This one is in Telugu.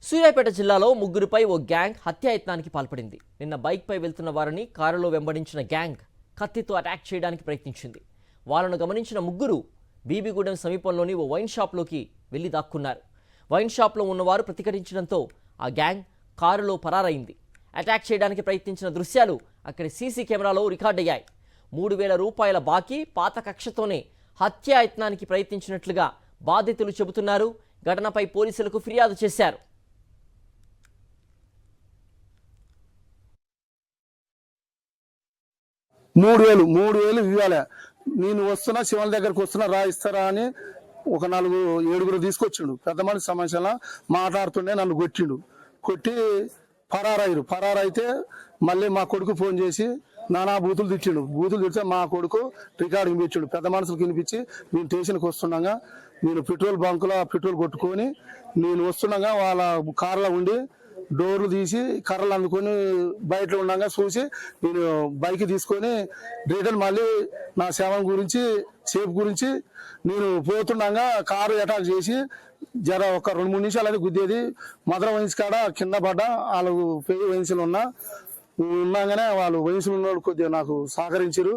సూర్యాపేట జిల్లాలో ముగ్గురుపై ఓ గ్యాంగ్ హత్యాయత్నానికి పాల్పడింది. నిన్న బైక్పై వెళ్తున్న వారిని కారులో వెంబడించిన గ్యాంగ్ కత్తితో అటాక్ చేయడానికి ప్రయత్నించింది. వాళ్ళను గమనించిన ముగ్గురు బీబీగూడెం సమీపంలోని ఓ వైన్ షాప్లోకి వెళ్లి దాక్కున్నారు. వైన్ షాప్లో ఉన్నవారు ప్రతిఘటించడంతో ఆ గ్యాంగ్ కారులో పరారైంది. అటాక్ చేయడానికి ప్రయత్నించిన దృశ్యాలు అక్కడి సీసీ కెమెరాలో రికార్డయ్యాయి. 3,000 రూపాయల బాకీ పాత కక్షతోనే హత్యాయత్నానికి ప్రయత్నించినట్లుగా బాధితులు చెబుతున్నారు. ఘటనపై పోలీసులకు ఫిర్యాదు చేశారు. మూడు వేలు ఇవ్వాలి. నేను వస్తున్నా శివన్ దగ్గరకు వస్తున్నా ఇస్తారా అని ఒక 4-7 తీసుకొచ్చిండు. పెద్ద మనిషి సమస్యలా మాట్లాడుతుండే నన్ను కొట్టి పరారైతే మళ్ళీ మా కొడుకు ఫోన్ చేసి నానా బూతులు తిడితే మా కొడుకు రికార్డింగ్ పెట్టిండు. పెద్ద మనుషులకు వినిపించి నేను స్టేషన్కి వస్తుండగా నేను పెట్రోల్ బంకులో పెట్రోల్ కొట్టుకొని నేను వస్తుండగా వాళ్ళ కార్లో ఉండి డోర్లు తీసి కర్రలు అందుకొని బయట ఉండగా చూసి నేను బైక్ తీసుకొని రిటర్న్ మళ్ళీ నా సేవ గురించి నేను పోతుండగా కారు అటాక్ చేసి జర ఒక 2-3 నిమిషాలు అది గుద్దేది. మదర వయసు కాడ కింద పడ్డా. వాళ్ళు పెద్ద వయసులో ఉన్నాగానే వాళ్ళు వయసులో ఉన్న కొద్దిగా నాకు సహకరించారు.